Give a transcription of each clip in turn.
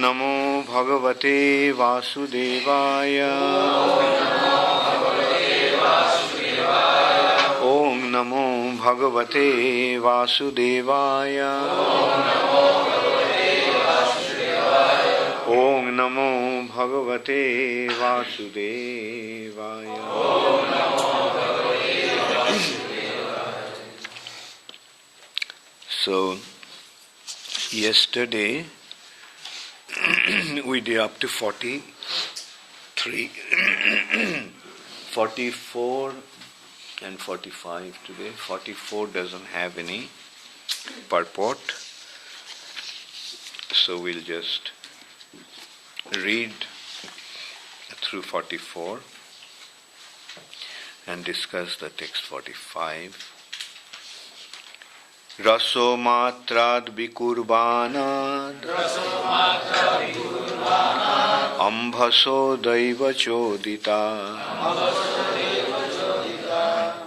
Namo Bhagavate Vasudevaya. Om Namo Bhagavate Vasudevaya. Om Namo Bhagavate Vasudevaya. So, yesterday we did up to 43, 44 and 45 today. 44 doesn't have any purport, so we'll just read through 44 and discuss the text 45. Raso matrad vikurvanad ambhaso daiva chodita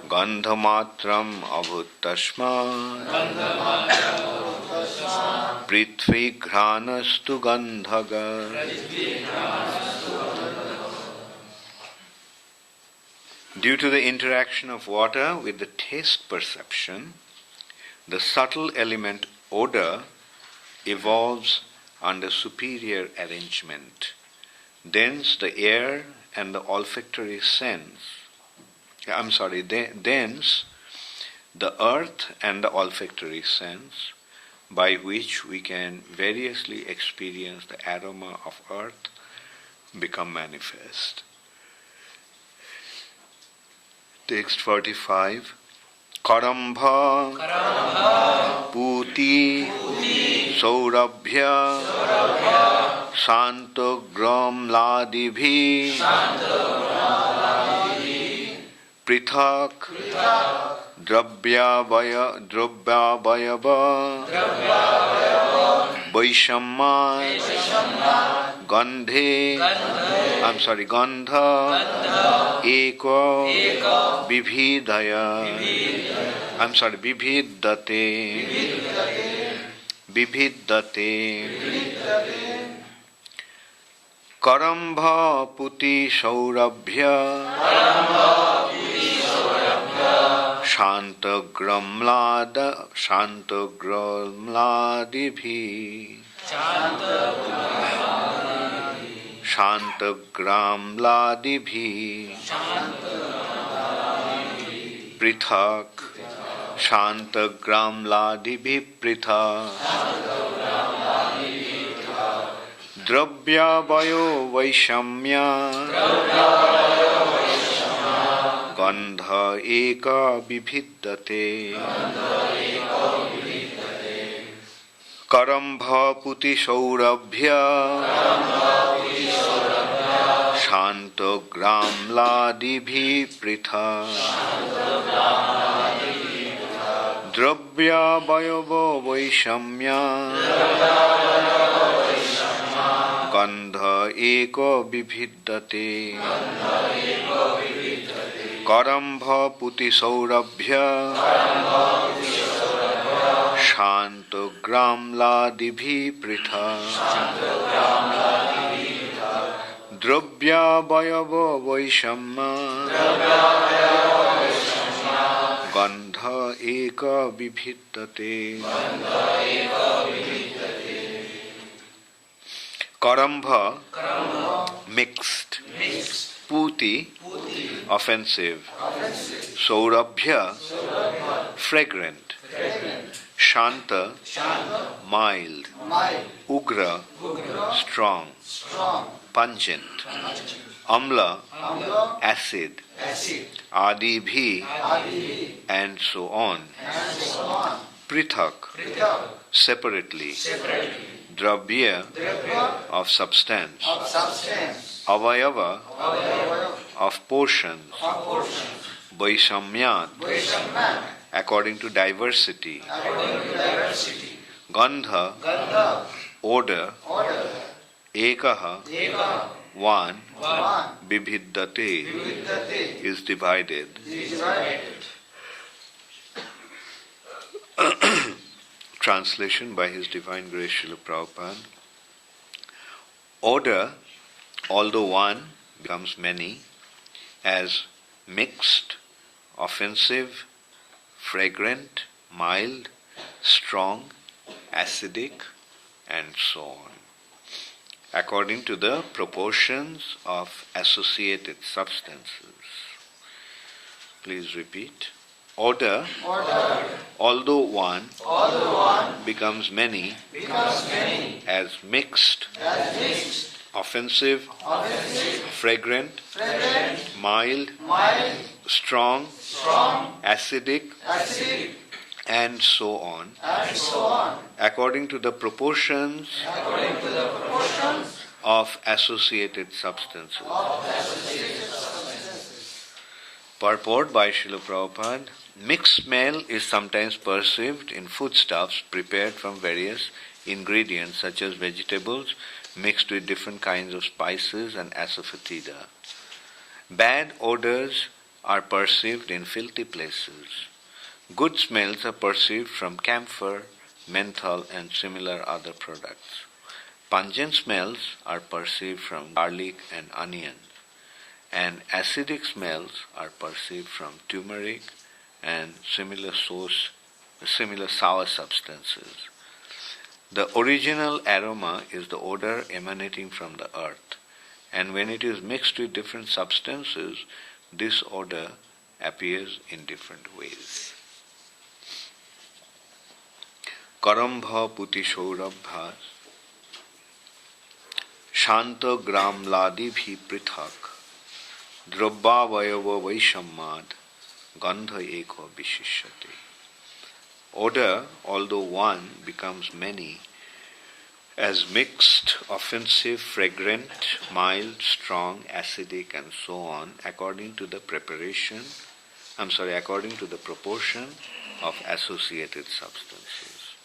gandhamatram abhuttasma prithvi ghranastu gandhaga. Due to the interaction of water with the taste perception, the subtle element odor evolves under superior arrangement. Thence the air and the olfactory sense, thence the earth and the olfactory sense, by which we can variously experience the aroma of earth, become manifest. Text 45. Karambha Puti Saurabhya Santogram Ladibhi Prithak Drabhyavayava Vaishamma Gandha Eko Bibhiddate Karambha Puti Saurabhya Shantagramladibhi Prithak Shantagramladibhi Prithak Dravyavayo Vaishamya Gandha Eka Bibhiddate Karambha Puti Saurabhya Shantagramladibhi Prithak Dravyavayavo Vaishamya Gandha Eko Bibhiddate Karambha Puti Saurabhya Shantagramladibhi Prithak Dravyavayavo Vaishamya Gandha Eka Bibhiddate. Karambha, mixed. Puti, offensive. Saurabhya, fragrant. Shanta, mild. Ugra, strong. Pungent. Amla, acid. Adibhi, and so on. Prithak, separately. Dravya, of substance. Avayava, of portions. Vaishamyat, according to diversity. Gandha, odor. Ekaha, one. Bibhiddate, is divided. Translation by His Divine Grace Srila Prabhupada. Odor, although one, becomes many, as mixed, offensive, fragrant, mild, strong, acidic, and so on, according to the proportions of associated substances. Please repeat. Odor, although one, becomes many, as mixed, offensive, fragrant, mild, strong, acidic, and so on, according to the proportions of associated substances. Purport by Srila Prabhupada. Mixed smell is sometimes perceived in foodstuffs prepared from various ingredients such as vegetables mixed with different kinds of spices and asafoetida. Bad odors are perceived in filthy places. Good smells are perceived from camphor, menthol, and similar other products. Pungent smells are perceived from garlic and onion, and acidic smells are perceived from turmeric and similar sour substances. The original aroma is the odor emanating from the earth, and when it is mixed with different substances, this odor appears in different ways. Karambha puti saurabhas shanta gramladi bhi prithak drabhavayava vaishammad gandha eko vishishyate. Odor, although one, becomes many, as mixed, offensive, fragrant, mild, strong, acidic, and so on, according to the proportion of associated substances.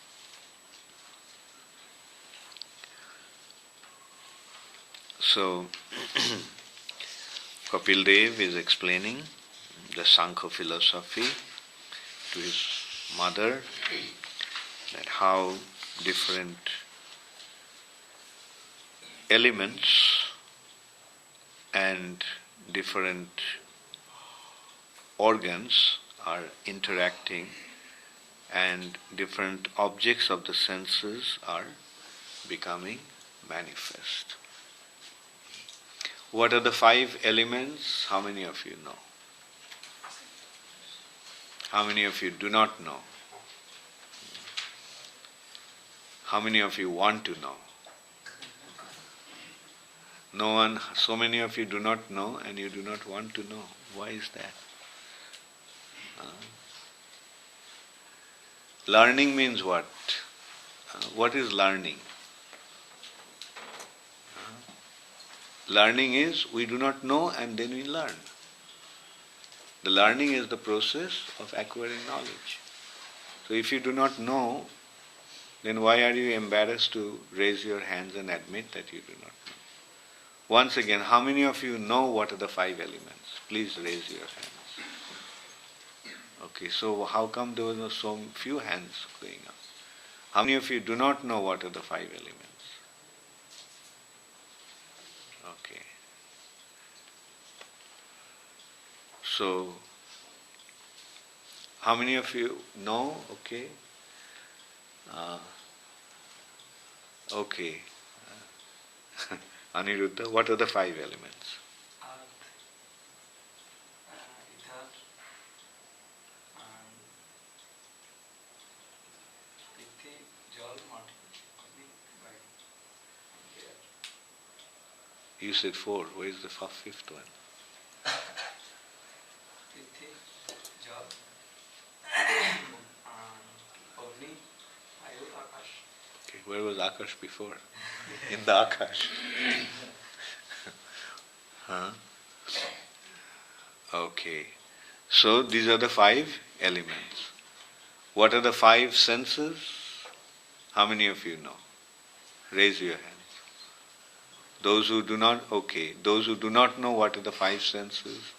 So, Kapil Dev is explaining the Sankhya philosophy to his mother, that how different elements and different organs are interacting and different objects of the senses are becoming manifest. What are the 5 elements? How many of you know? How many of you do not know? How many of you want to know? No one, so many of you do not know and you do not want to know. Why is that? Learning means what? What is learning? Learning is we do not know and then we learn. The learning is the process of acquiring knowledge. So if you do not know, then why are you embarrassed to raise your hands and admit that you do not know? Once again, how many of you know what are the 5 elements? Please raise your hands. Okay, so how come there were so few hands going up? How many of you do not know what are the 5 elements? Okay. So, how many of you know? Okay. Okay. Aniruddha, what are the 5 elements? Earth, ether, Prithvi, Jal, Mati, You said 4. Where is the 5th one? Prithvi, Jal, Agni, Ayu, Akash. Okay, where was Akash before? In the Akash. Huh? Okay. So these are the 5 elements. What are the 5 senses? How many of you know? Raise your hands. Those who do not, okay. Those who do not know what are the 5 senses,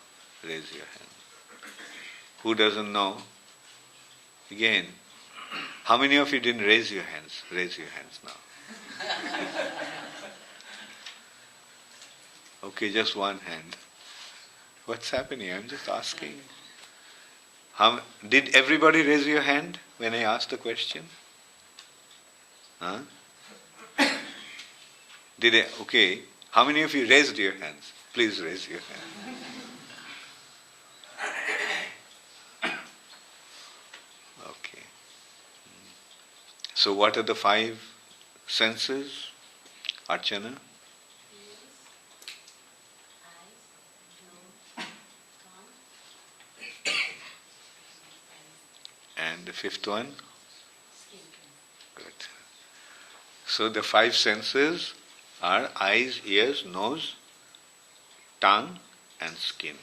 raise your hand. Who doesn't know? Again. How many of you didn't raise your hands? Raise your hands now. Okay, just one hand. What's happening? I'm just asking. Did everybody raise your hand when I asked the question? Huh? Okay. How many of you raised your hands? Please raise your hand. Okay. So what are the 5 senses, Archana? And the 5th one? Good. So the 5 senses are eyes, ears, nose, tongue and skin.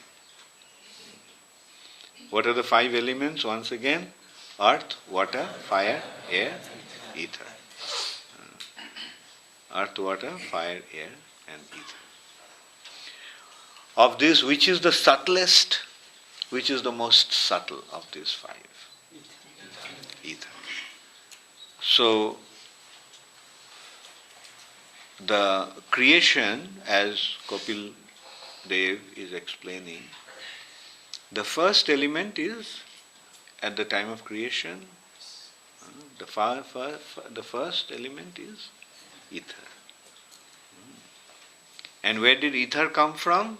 What are the 5 elements once again? Earth, water, fire, air, ether. Earth, water, fire, air and ether. Of this, which is the subtlest? Which is the most subtle of these 5? Ether. So, the creation, as Kapil Dev is explaining, the first element is, at the time of creation, the first element is ether. And where did ether come from?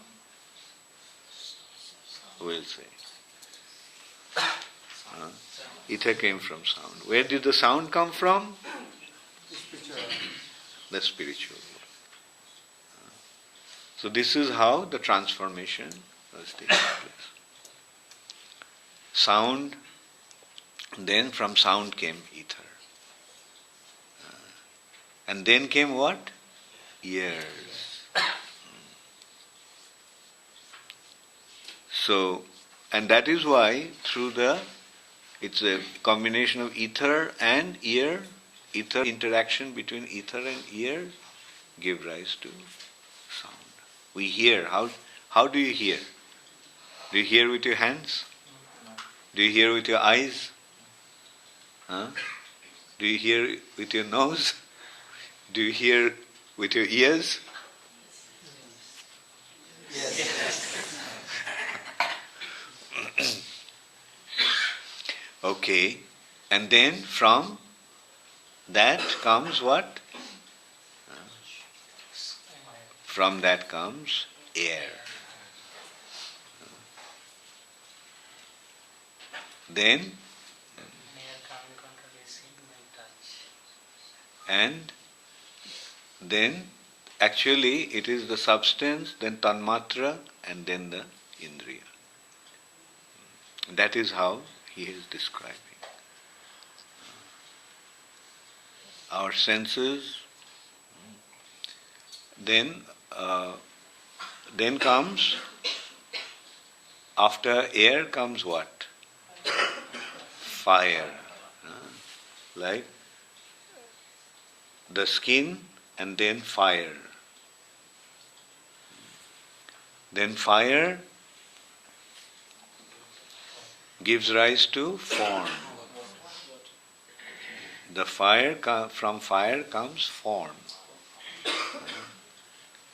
We'll say. Ether came from sound. Where did the sound come from? The spiritual world. So this is how the transformation was taking place. Sound, then from sound came ether. And then came what? Ears. So, and that is why it's a combination of ether and ear. Ether, interaction between ether and ear give rise to sound. We hear. How do you hear? Do you hear with your hands? Do you hear with your eyes? Huh? Do you hear with your nose? Do you hear with your ears? Yes. Okay. And then from that comes what? From that comes air. Then and then actually it is the substance, then tanmatra and then the indriya. That is how he is describing. Our senses, then comes, after air comes what? Fire. Like the skin and then fire. Then fire gives rise to form. From fire comes form.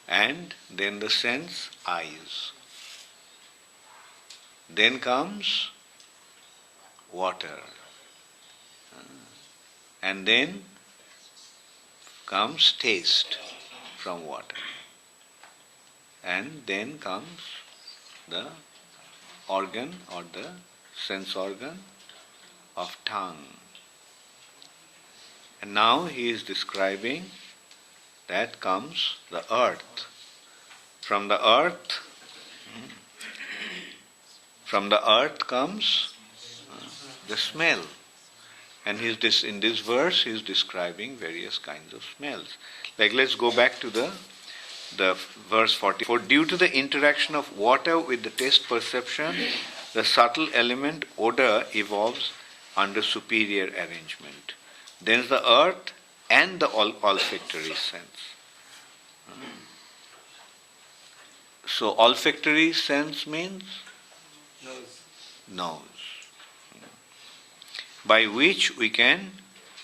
And then the sense, eyes. Then comes water. And then comes taste from water. And then comes the organ or the sense organ of tongue. And now he is describing that comes the earth. From the earth comes the smell. And in this verse he is describing various kinds of smells. Like let's go back to the verse 40. For due to the interaction of water with the taste perception, the subtle element odor evolves under superior arrangement. Then the earth and the olfactory sense. So olfactory sense means? Nose. By which we can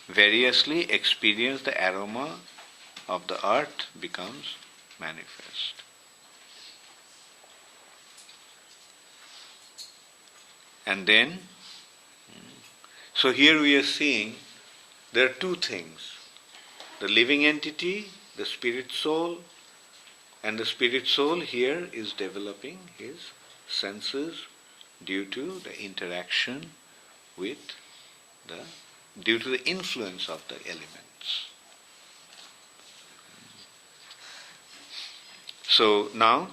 variously experience the aroma of the earth becomes manifest. And then, so here we are seeing there are two things. The living entity, the spirit soul, and the spirit soul here is developing his senses due to the interaction with the, due to the influence of the elements. So now,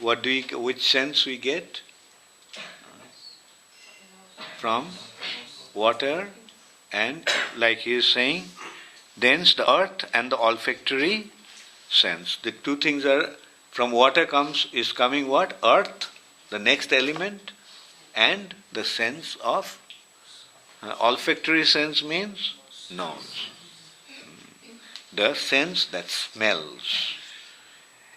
which sense we get? From water, and like he is saying, thence the earth and the olfactory sense. The two things are, from water is coming what? Earth, the next element, and the sense of, olfactory sense means nose. The sense that smells.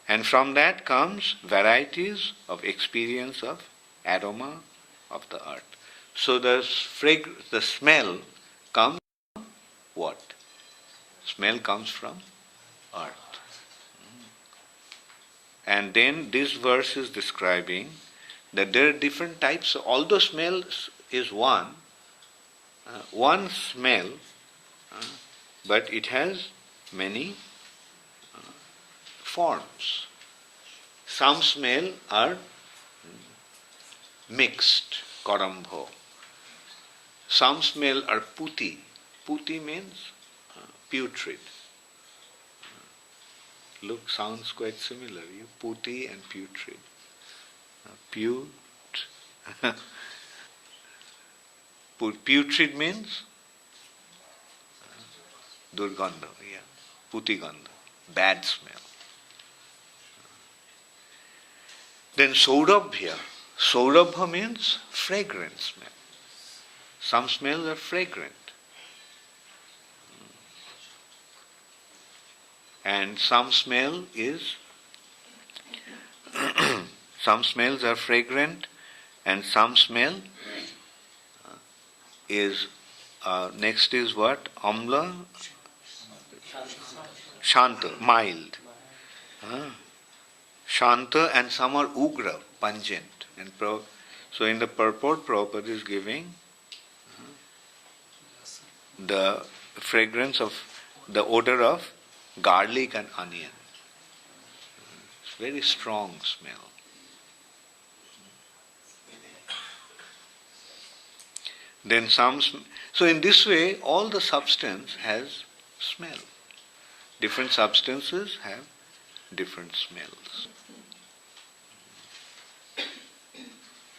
And from that comes varieties of experience of aroma of the earth. So the smell comes from what? Smell comes from earth. And then this verse is describing that there are different types. Although smell is one smell, but it has many forms. Some smell are mixed, karambho. Some smell are puti. Puti means putrid. Sounds quite similar. Puti and putrid. Putrid means durgandha, putigandha, bad smell. Then saurabhya. Saurabha means fragrant smell. Some smells are fragrant. And some smell is some smells are fragrant, and some smell is next is what? Amla, shanta, mild. Shanta, and some are ugra, pungent. And so in the purport, Prabhupada is giving the fragrance of the odor of garlic and onion. It's very strong smell. Then so in this way, all the substance has smell. Different substances have different smells.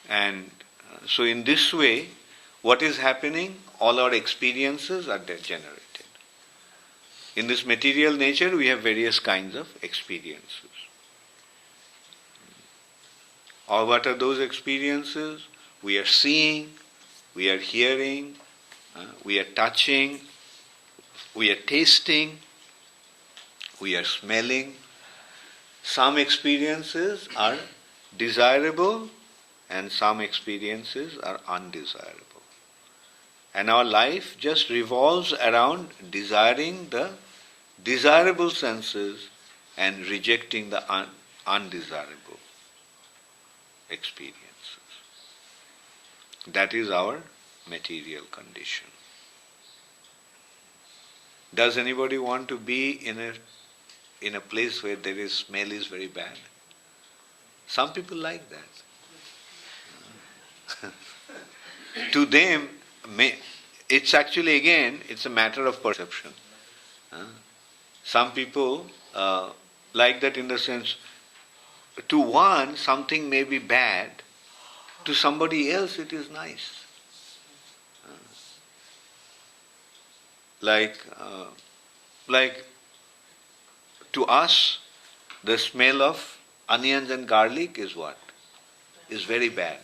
And so in this way, what is happening? All our experiences are generated. In this material nature, we have various kinds of experiences. Or what are those experiences? We are seeing, we are hearing, we are touching, we are tasting, we are smelling. Some experiences are desirable and some experiences are undesirable. And our life just revolves around desiring the desirable senses and rejecting the undesirable experiences. That is our material condition. Does anybody want to be in a place where there is smell is very bad? Some people like that. To them, it's actually again, it's a matter of perception. Some people like that in the sense, to one something may be bad, to somebody else it is nice. Like to us, the smell of onions and garlic is what? Is very bad.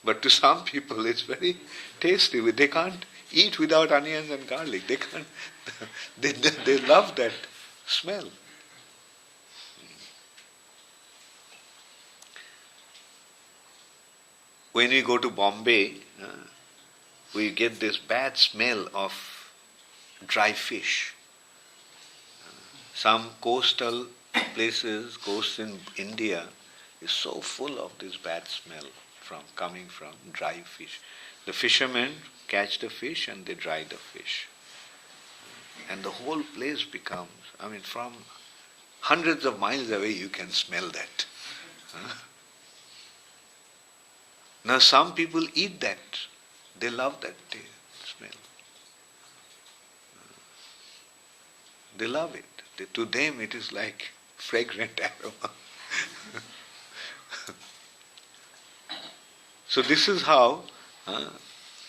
But to some people it's very tasty. They can't eat without onions and garlic. They can't. They love that smell. When we go to Bombay, we get this bad smell of dry fish. Some coastal places, coasts in India, is so full of this bad smell. coming from dry fish. The fishermen catch the fish and they dry the fish. And the whole place becomes, from hundreds of miles away you can smell that. Now some people eat that. They love that smell. They love it. To them it is like fragrant aroma. So this is how,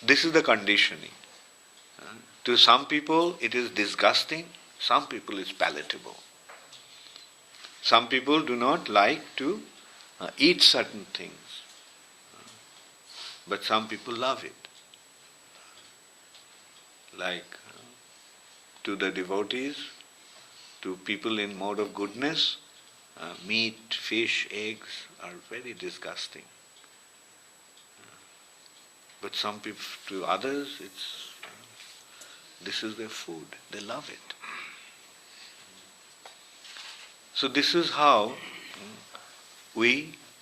this is the conditioning. To some people it is disgusting, some people it's palatable. Some people do not like to eat certain things, but some people love it. Like to the devotees, to people in mode of goodness, meat, fish, eggs are very disgusting. But some people, to others, this is their food. They love it. So this is how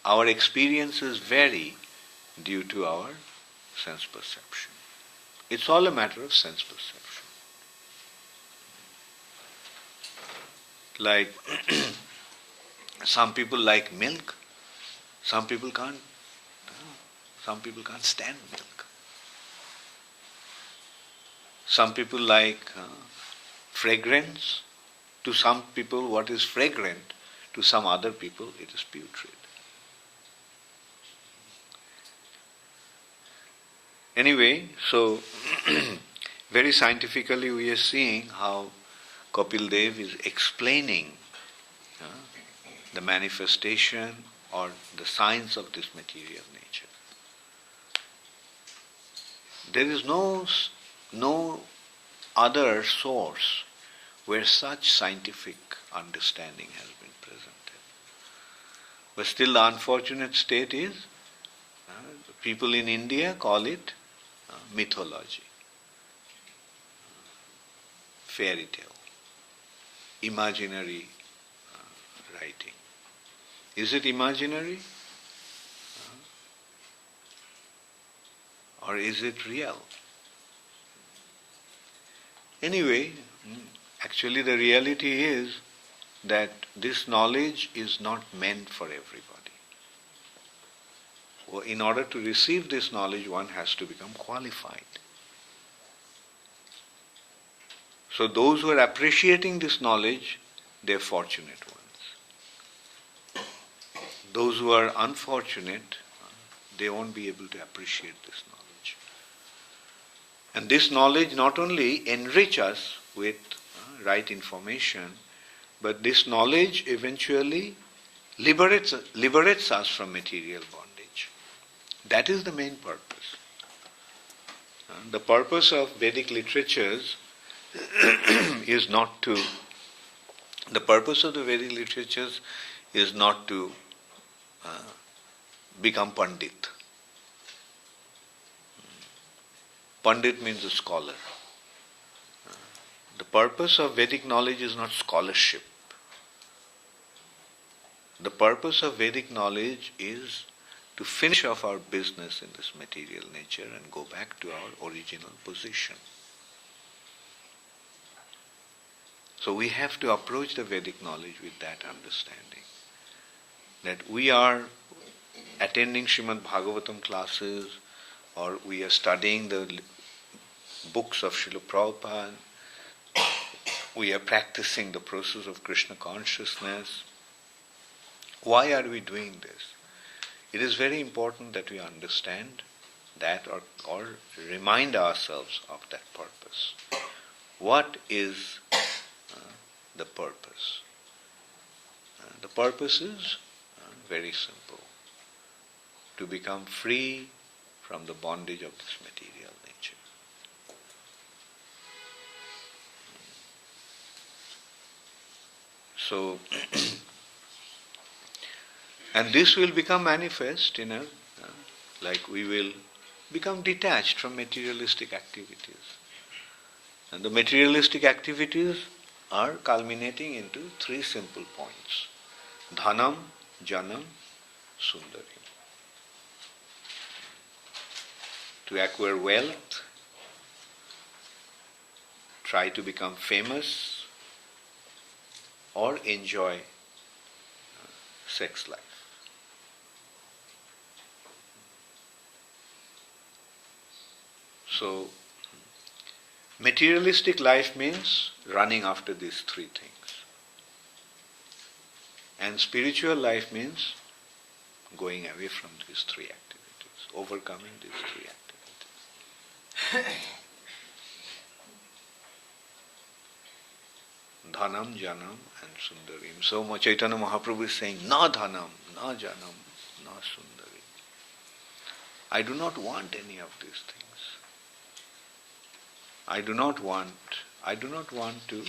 our experiences vary due to our sense perception. It's all a matter of sense perception. Like some people like milk, some people can't stand milk. Some people like fragrance. To some people what is fragrant, to some other people it is putrid. Anyway, so very scientifically we are seeing how Kapil Dev is explaining the manifestation or the science of this material nature. There is no other source where such scientific understanding has been presented. But still the unfortunate state is, people in India call it mythology, fairy tale, imaginary writing. Is it imaginary? Or is it real? Anyway, actually the reality is that this knowledge is not meant for everybody. In order to receive this knowledge, one has to become qualified. So those who are appreciating this knowledge, they are fortunate ones. Those who are unfortunate, they won't be able to appreciate this knowledge. And this knowledge not only enrich us with right information, but this knowledge eventually liberates us from material bondage. That is the main purpose. The purpose of Vedic literatures is not to become Pandit. Pandit means a scholar. The purpose of Vedic knowledge is not scholarship. The purpose of Vedic knowledge is to finish off our business in this material nature and go back to our original position. So we have to approach the Vedic knowledge with that understanding. That we are attending Srimad Bhagavatam classes, or we are studying the books of Srila Prabhupada, we are practicing the process of Krishna consciousness. Why are we doing this? It is very important that we understand that or remind ourselves of that purpose. What is the purpose? The purpose is very simple. To become free from the bondage of this material nature. So, and this will become manifest like we will become detached from materialistic activities. And the materialistic activities are culminating into three simple points. Dhanam, Janam, Sundarim. to acquire wealth, try to become famous, or enjoy sex life. So, materialistic life means running after these three things. And spiritual life means going away from these three activities, overcoming these three activities. Dhanam, Janam and Sundarim. So Chaitanya Mahaprabhu is saying, Na Dhanam, Na Janam, Na Sundarim. I do not want any of these things. I do not want to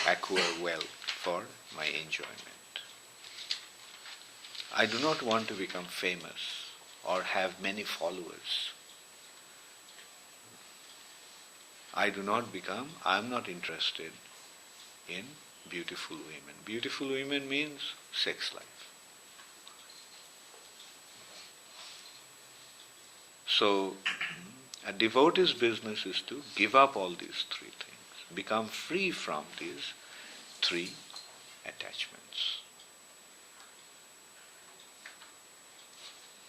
acquire wealth for my enjoyment. I do not want to become famous or have many followers. I am not interested in beautiful women. Beautiful women means sex life. So, a devotee's business is to give up all these three things, become free from these three attachments.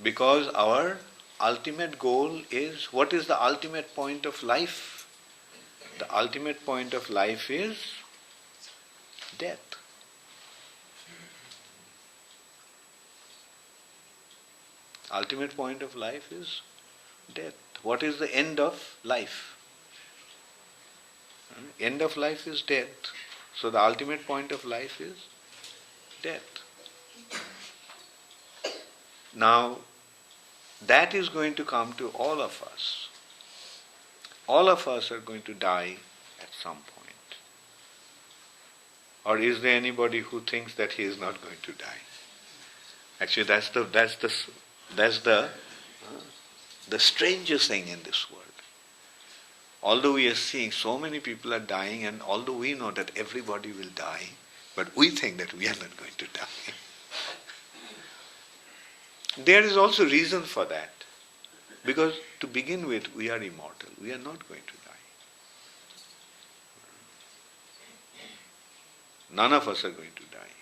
Because our ultimate goal is, what is the ultimate point of life? The ultimate point of life is death. Ultimate point of life is death. What is the end of life? End of life is death. So the ultimate point of life is death. Now, that is going to come to all of us. All of us are going to die at some point. Or is there anybody who thinks that he is not going to die? Actually, that's the strangest thing in this world. Although we are seeing so many people are dying, and although we know that everybody will die, but we think that we are not going to die. There is also reason for that. Because to begin with, we are immortal. We are not going to die. None of us are going to die.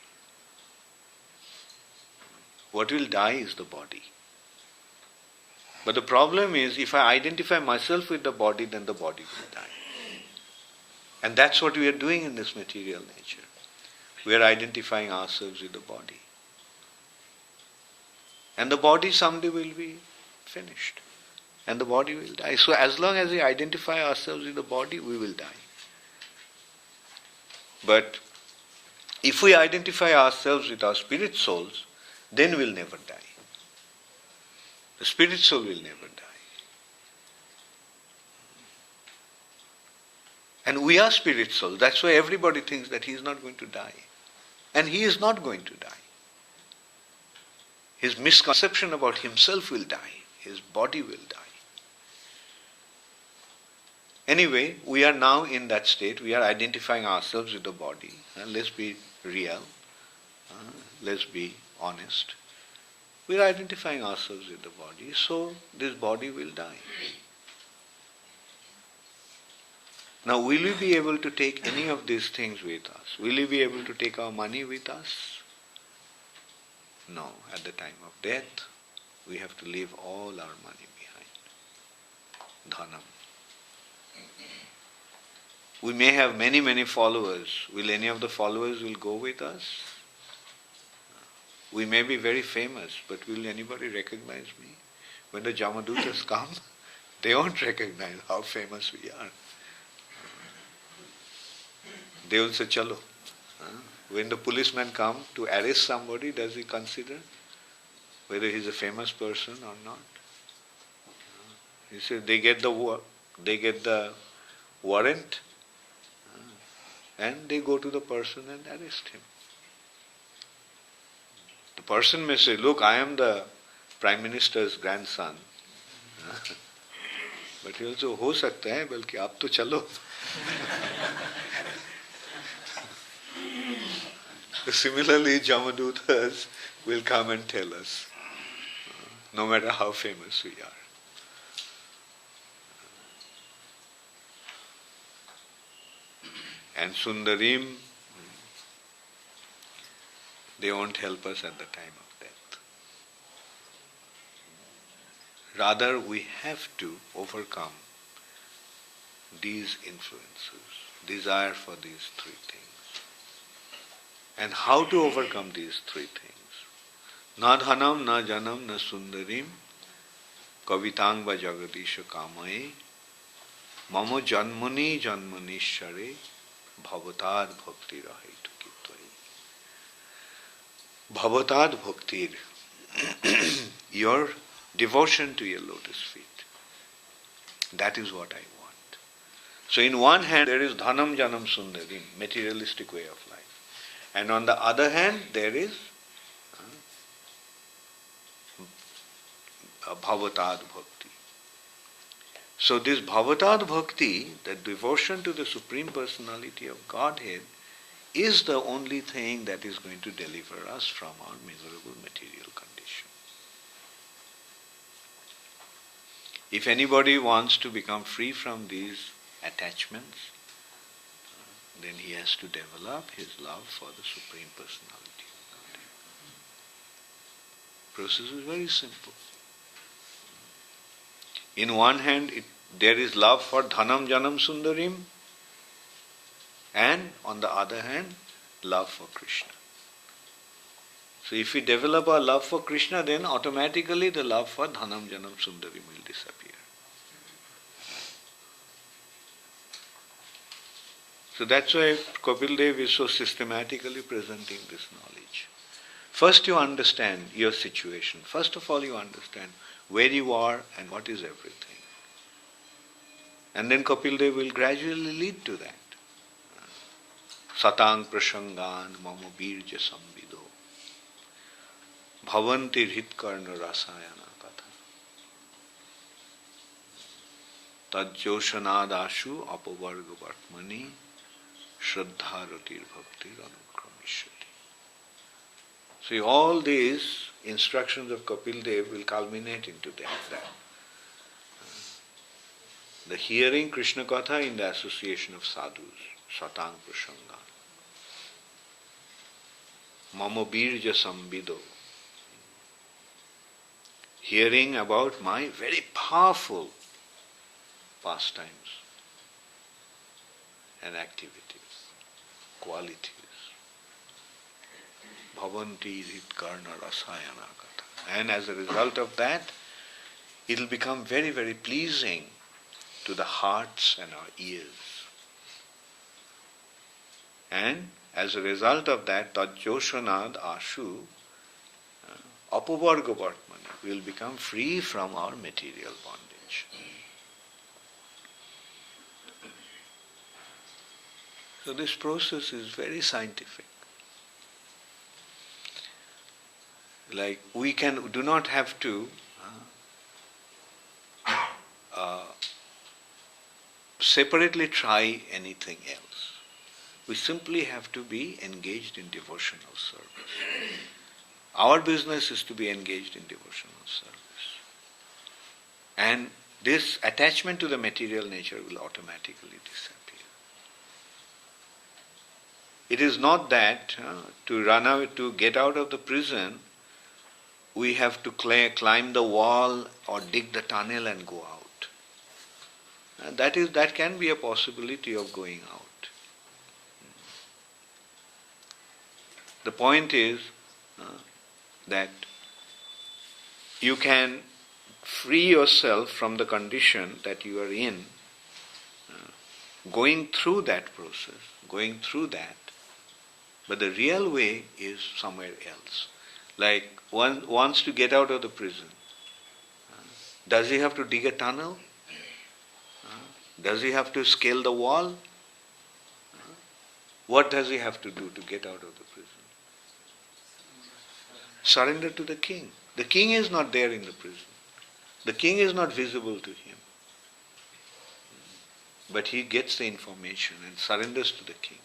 What will die is the body. But the problem is, if I identify myself with the body, then the body will die. And that's what we are doing in this material nature. We are identifying ourselves with the body. And the body someday will be finished. And the body will die. So as long as we identify ourselves with the body, we will die. But if we identify ourselves with our spirit souls, then we'll never die. The spirit soul will never die. And we are spirit souls. That's why everybody thinks that he is not going to die. And he is not going to die. His misconception about himself will die. His body will die. Anyway, we are now in that state. We are identifying ourselves with the body. Let's be real. Let's be honest. We are identifying ourselves with the body, so this body will die. Now, will we be able to take any of these things with us? Will we be able to take our money with us? No. At the time of death, we have to leave all our money behind. Dhanam. We may have many, many followers. Will any of the followers will go with us? We may be very famous, but will anybody recognize me? When the Jamadutas come, they won't recognize how famous we are. They will say, Chalo. When the policeman comes to arrest somebody, does he consider whether he is a famous person or not? He says they get the warrant and they go to the person and arrest him. The person may say, look, I am the Prime Minister's grandson. But he also, हो सकता है, बल्कि आप तो चलो. Similarly, Jamadutas will come and tell us, no matter how famous we are. And Sundarim, they won't help us at the time of death. Rather, we have to overcome these influences, desire for these three things. And how to overcome these three things? Na dhanam, na janam, na sundarim, kavitang va jagadisha kamaye, mamo janmani janmanishare, bhavatad bhakti rahaitu kitvayi. Bhavatad bhaktir, your devotion to your lotus feet. That is what I want. So in one hand there is dhanam janam sundarim, materialistic way of life. And on the other hand there is bhavatad bhakti. So this bhavatad bhakti, the devotion to the Supreme Personality of Godhead, is the only thing that is going to deliver us from our miserable material condition. If anybody wants to become free from these attachments, then he has to develop his love for the Supreme Personality of Godhead. Process is very simple. In one hand, there is love for Dhanam Janam Sundarim, and on the other hand, love for Krishna. So if we develop our love for Krishna, then automatically the love for Dhanam Janam Sundarim will disappear. So that's why Kapil Dev is so systematically presenting this knowledge. First you understand your situation. First of all you understand where you are and what is everything. And then Kapil Dev will gradually lead to that. Satang prashangan mama birja samvido bhavanti hritkarna rasayana katha tajjoshanadashu apavarga vartmani shraddharatir bhaktir anukramishati. So all these instructions of Kapil Dev will culminate into that. The hearing Krishna Katha in the association of sadhus, satang prasanga. Mama birja samvido. Hearing about my very powerful pastimes and activities, qualities. Bhavanti hritkarna rasayana katha. And as a result of that, it will become very, very pleasing to the hearts and our ears. And as a result of that, Tajjoshanad Ashu Apavarga Vartmani will become free from our material bondage. So this process is very scientific. Like we do not have to separately try anything else. We simply have to be engaged in devotional service. Our business is to be engaged in devotional service. And this attachment to the material nature will automatically disappear. It is not that to run away, to get out of the prison, we have to climb the wall or dig the tunnel and go out. That can be a possibility of going out. The point is that you can free yourself from the condition that you are in, going through that process, going through that, but the real way is somewhere else. Like one wants to get out of the prison. Does he have to dig a tunnel? Does he have to scale the wall? What does he have to do to get out of the prison? Surrender to the king. The king is not there in the prison. The king is not visible to him. But he gets the information and surrenders to the king.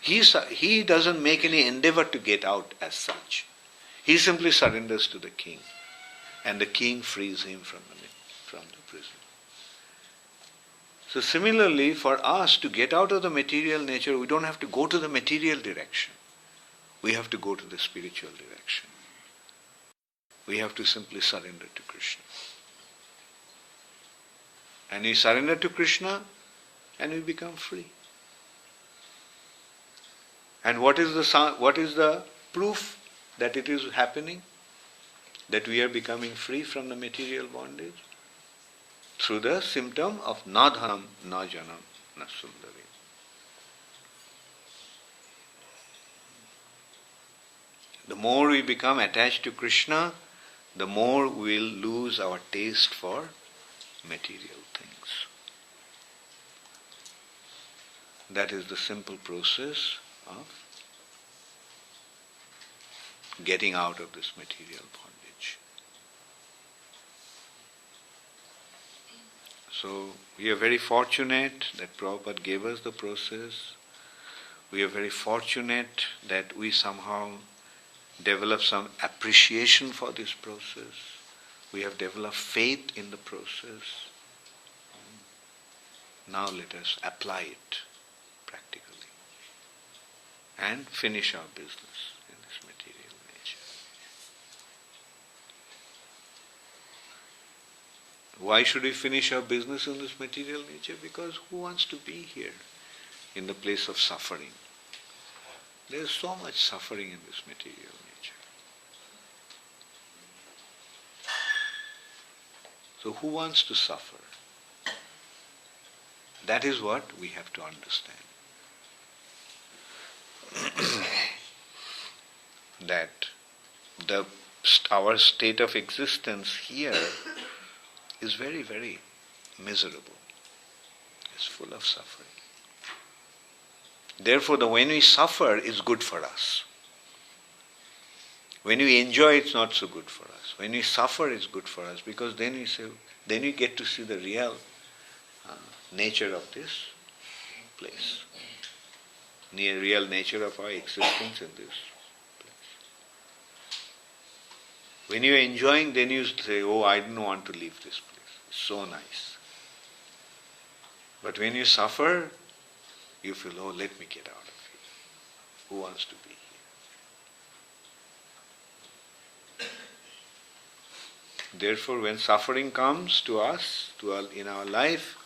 He doesn't make any endeavor to get out as such. He simply surrenders to the king. And the king frees him from the prison. So similarly, for us to get out of the material nature, we don't have to go to the material direction. We have to go to the spiritual direction. We have to simply surrender to Krishna. And we surrender to Krishna and we become free. And what is the proof that it is happening? That we are becoming free from the material bondage? Through the symptom of na dhanam, na janam, na sundari. The more we become attached to Krishna, the more we'll lose our taste for material things. That is the simple process of getting out of this material bondage. So we are very fortunate that Prabhupada gave us the process. We are very fortunate that we somehow develop some appreciation for this process. We have developed faith in the process. Now let us apply it practically and finish our business in this material nature. Why should we finish our business in this material nature? Because who wants to be here in the place of suffering? There is so much suffering in this material nature. So who wants to suffer? That is what we have to understand. That our state of existence here is very, very miserable. It's full of suffering. Therefore, when we suffer, it's good for us. When we enjoy, it's not so good for us. When we suffer, it's good for us, because then we get to see the real nature of this place, the real nature of our existence in this place. When you are enjoying, then you say, "Oh, I don't want to leave this place. It's so nice." But when you suffer, you feel, "Oh, let me get out of here. Who wants to be here?" Therefore, when suffering comes to us, in our life,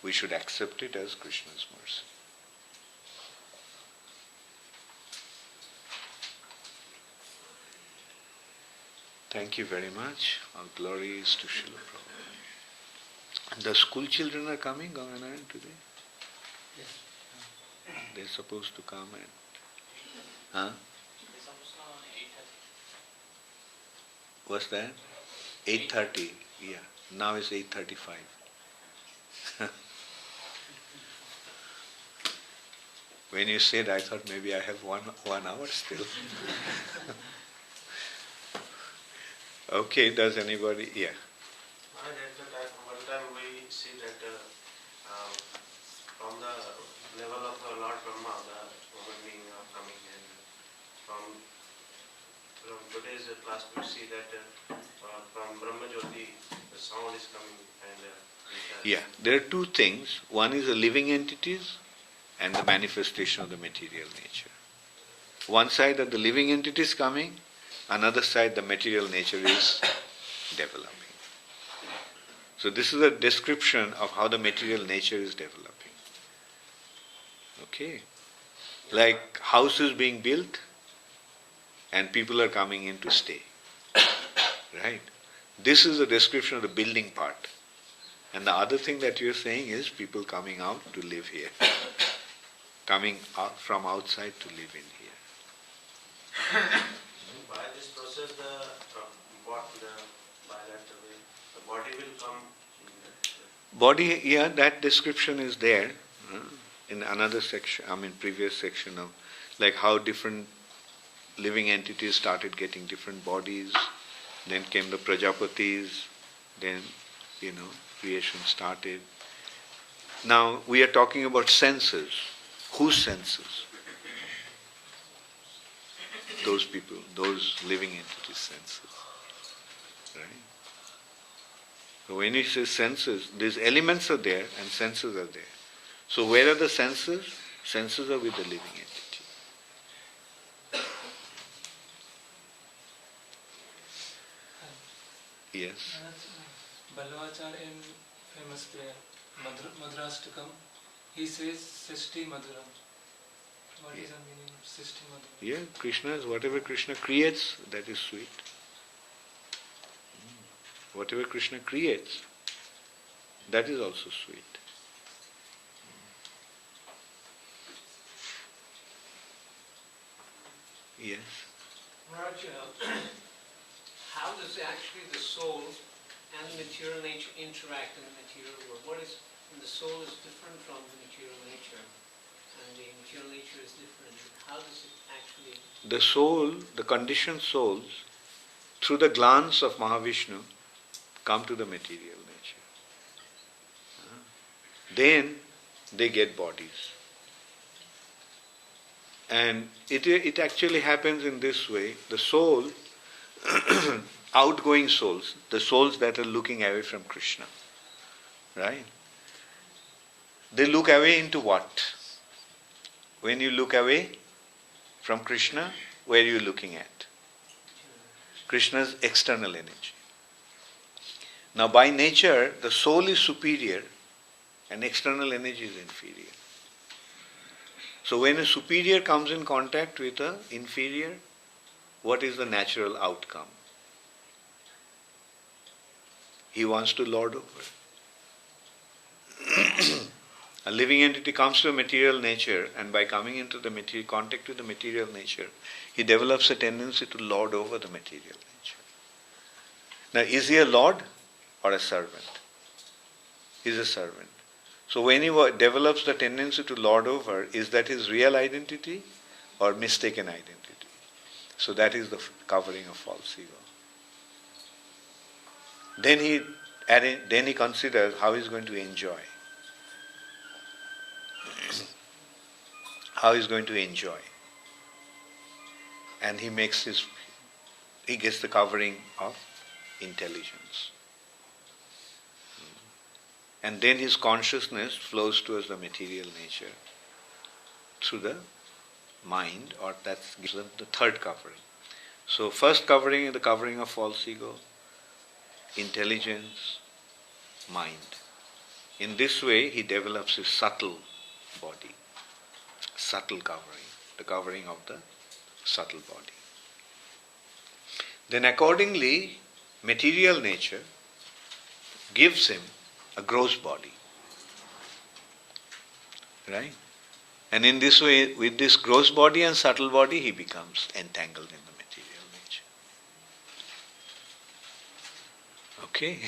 we should accept it as Krishna's mercy. Thank you very much. All glory is to Srila Prabhupada. The school children are coming, Ganganaran, today? Yes. They're supposed to come and... Huh? They're supposed to come on 8:30. What's that? 8:30. Yeah. Now it's 8:35. When you said, I thought maybe I have one hour still. Okay, does anybody? Yeah. One time we see that from the level of Lord Brahma, the human being are coming, and from today's class we see that from Brahma Jyoti the sound is coming, and Yeah, there are two things. One is the living entities and the manifestation of the material nature. One side are the living entities coming, another side the material nature is developing. So this is a description of how the material nature is developing. Okay? Like houses being built and people are coming in to stay. Right? This is a description of the building part. And the other thing that you're saying is people coming out to live here. Coming out from outside to live in here. by this process the body will come. Body, yeah, that description is there in another section, previous section of like how different living entities started getting different bodies, then came the Prajapatis, then, creation started. Now we are talking about senses. Whose senses? Those people, those living entities' senses. Right? So when he says senses, these elements are there and senses are there. So where are the senses? Senses are with the living entity. Yes. Balvachar in famous prayer, Madrastakam, he says Sisti Madhuram. What is the meaning of Sisti Madhuram? Yeah, Krishna is whatever Krishna creates, that is sweet. Whatever Krishna creates, that is also sweet. Yes. Raj, how does actually the soul and the material nature interact in the material world? What is, and the soul is different from the material nature, and the material nature is different. How does it actually? The soul, the conditioned souls, through the glance of Mahavishnu, come to the material nature. Then they get bodies. And it actually happens in this way. The soul, outgoing souls, the souls that are looking away from Krishna, right? They look away into what? When you look away from Krishna, where are you looking at? Krishna's external energy. Now by nature, the soul is superior and external energy is inferior. So when a superior comes in contact with an inferior, what is the natural outcome? He wants to lord over. A living entity comes to a material nature, and by coming into the contact with the material nature, he develops a tendency to lord over the material nature. Now, is he a lord or a servant? He is a servant. So when he develops the tendency to lord over, is that his real identity or mistaken identity? So that is the covering of false ego. Then he considers how he is going to enjoy. How he is going to enjoy. And he gets the covering of intelligence. And then his consciousness flows towards the material nature through the mind, or that gives them the third covering. So first covering is the covering of false ego, intelligence, mind. In this way he develops his subtle body, subtle covering, the covering of the subtle body. Then accordingly, material nature gives him a gross body. Right? And in this way, with this gross body and subtle body, he becomes entangled in the material nature. Okay?